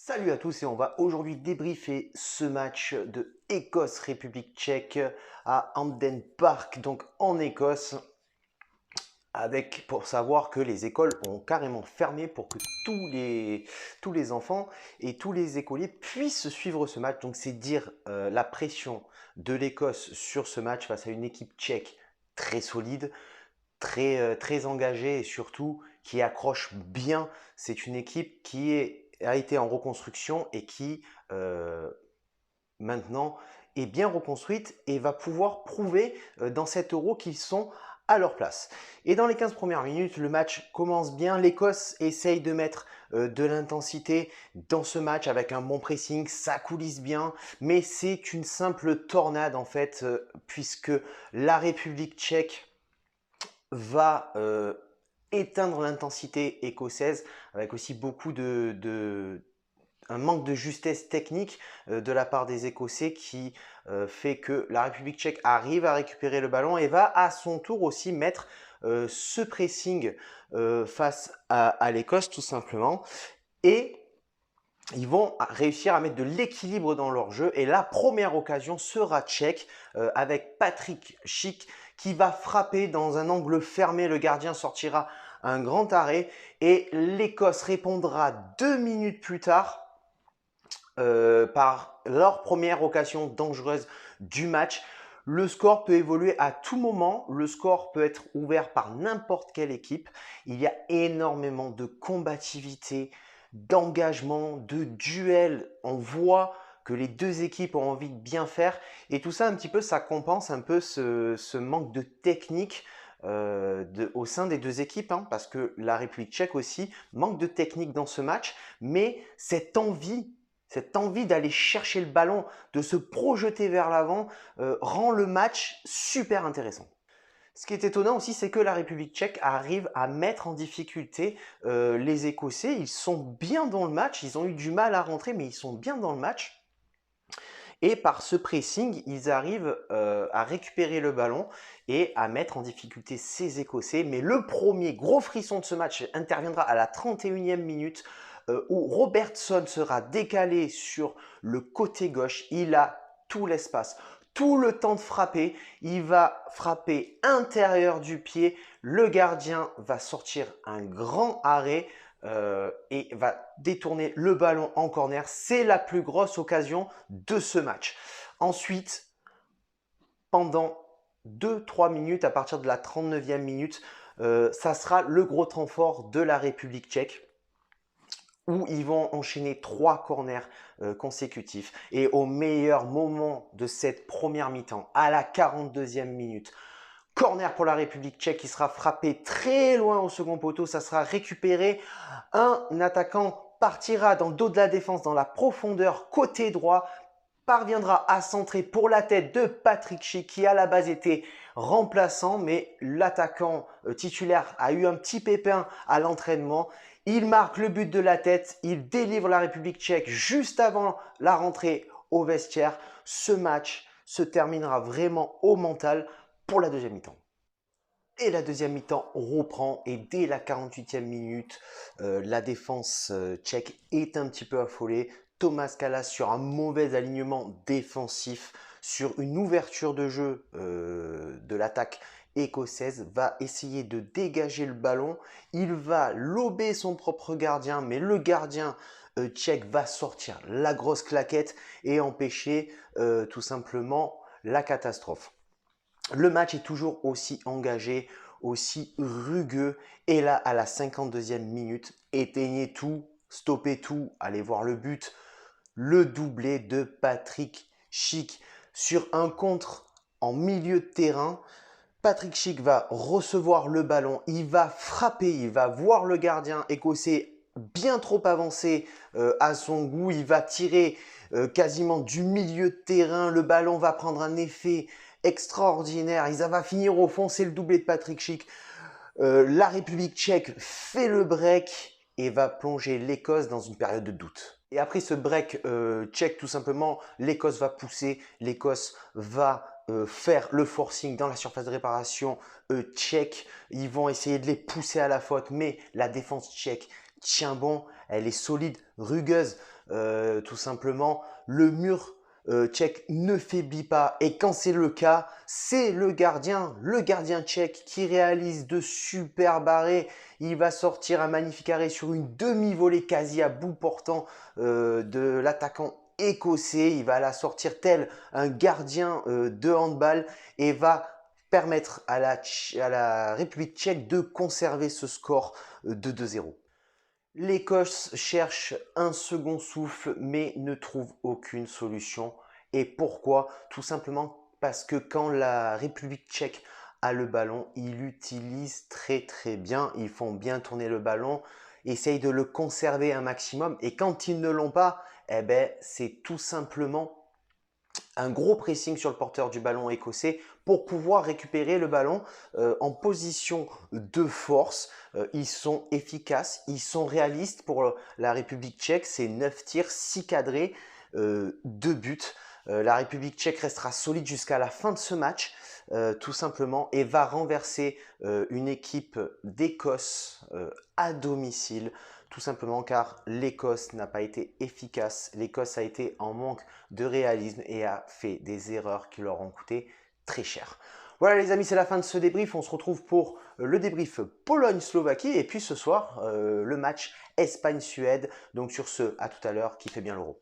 Salut à tous et on va aujourd'hui débriefer ce match de Écosse-République tchèque à Hampden Park, donc en Écosse, pour savoir que les écoles ont carrément fermé pour que tous les enfants et tous les écoliers puissent suivre ce match. Donc c'est dire la pression de l'Écosse sur ce match face à une équipe tchèque très solide, très engagée et surtout qui accroche bien. C'est une équipe a été en reconstruction et qui maintenant est bien reconstruite et va pouvoir prouver dans cet Euro qu'ils sont à leur place. Et dans les 15 premières minutes, le match commence bien. L'Écosse essaye de mettre de l'intensité dans ce match avec un bon pressing. Ça coulisse bien, mais c'est une simple tornade en fait, puisque la République tchèque va éteindre l'intensité écossaise avec aussi un manque de justesse technique de la part des Écossais qui fait que la République tchèque arrive à récupérer le ballon et va à son tour aussi mettre ce pressing face à l'Écosse tout simplement. Et ils vont réussir à mettre de l'équilibre dans leur jeu. Et la première occasion sera tchèque avec Patrick Schick qui va frapper dans un angle fermé. Le gardien sortira un grand arrêt et l'Écosse répondra 2 minutes plus tard par leur première occasion dangereuse du match. Le score peut évoluer à tout moment, le score peut être ouvert par n'importe quelle équipe. Il y a énormément de combativité, d'engagement, de duel. On voit que les deux équipes ont envie de bien faire et tout ça un petit peu, ça compense un peu ce manque de technique au sein des deux équipes, hein, parce que la République tchèque aussi manque de technique dans ce match, mais cette envie d'aller chercher le ballon, de se projeter vers l'avant, rend le match super intéressant. Ce qui est étonnant aussi, c'est que la République tchèque arrive à mettre en difficulté les Écossais. Ils sont bien dans le match, ils ont eu du mal à rentrer, mais ils sont bien dans le match. Et par ce pressing, ils arrivent à récupérer le ballon et à mettre en difficulté ces Écossais. Mais le premier gros frisson de ce match interviendra à la 31e minute où Robertson sera décalé sur le côté gauche. Il a tout l'espace, tout le temps de frapper. Il va frapper intérieur du pied. Le gardien va sortir un grand arrêt et va détourner le ballon en corner. C'est la plus grosse occasion de ce match. Ensuite, pendant 2-3 minutes, à partir de la 39e minute, ça sera le gros temps fort de la République tchèque où ils vont enchaîner 3 corners consécutifs. Et au meilleur moment de cette première mi-temps, à la 42e minute, corner pour la République tchèque qui sera frappé très loin au second poteau. Ça sera récupéré. Un attaquant partira dans le dos de la défense, dans la profondeur, côté droit, parviendra à centrer pour la tête de Patrick Schick qui à la base était remplaçant, mais l'attaquant titulaire a eu un petit pépin à l'entraînement. Il marque le but de la tête, il délivre la République tchèque juste avant la rentrée au vestiaire. Ce match se terminera vraiment au mental pour la deuxième mi-temps. Et la deuxième mi-temps reprend et dès la 48e minute, la défense tchèque est un petit peu affolée. Thomas Kalas sur un mauvais alignement défensif, sur une ouverture de jeu de l'attaque écossaise, va essayer de dégager le ballon. Il va lober son propre gardien, mais le gardien tchèque va sortir la grosse claquette et empêcher tout simplement la catastrophe. Le match est toujours aussi engagé, aussi rugueux. Et là, à la 52e minute, éteignez tout, stoppez tout, allez voir le but. Le doublé de Patrick Schick sur un contre en milieu de terrain. Patrick Schick va recevoir le ballon, il va frapper, il va voir le gardien écossais bien trop avancé à son goût. Il va tirer quasiment du milieu de terrain. Le ballon va prendre un effet extraordinaire. Il va finir au fond. C'est le doublé de Patrick Schick. La République tchèque fait le break et va plonger l'Écosse dans une période de doute. Et après ce break tchèque, tout simplement, l'Écosse va pousser, l'Écosse va faire le forcing dans la surface de réparation tchèque. Ils vont essayer de les pousser à la faute, mais la défense tchèque tient bon. elle est solide, rugueuse, tout simplement. Le mur tchèque ne faiblit pas et quand c'est le cas, c'est le gardien tchèque qui réalise de super arrêts. Il va sortir un magnifique arrêt sur une demi-volée quasi à bout portant de l'attaquant écossais. Il va la sortir tel un gardien de handball et va permettre à la République tchèque de conserver ce score de 2-0. L'Écosse cherche un second souffle mais ne trouve aucune solution. Et pourquoi? Tout simplement parce que quand la République tchèque a le ballon, ils l'utilisent très bien. Ils font bien tourner le ballon, essayent de le conserver un maximum. Et quand ils ne l'ont pas, eh ben, c'est tout simplement un gros pressing sur le porteur du ballon écossais pour pouvoir récupérer le ballon en position de force. Ils sont efficaces, ils sont réalistes pour la République tchèque. C'est 9 tirs, 6 cadrés, 2 buts. La République tchèque restera solide jusqu'à la fin de ce match, tout simplement, et va renverser une équipe d'Écosse à domicile. Tout simplement car l'Écosse n'a pas été efficace. L'Écosse a été en manque de réalisme et a fait des erreurs qui leur ont coûté très cher. Voilà les amis, c'est la fin de ce débrief. On se retrouve pour le débrief Pologne-Slovaquie et puis ce soir, le match Espagne-Suède. Donc sur ce, à tout à l'heure, kiffez bien l'Euro.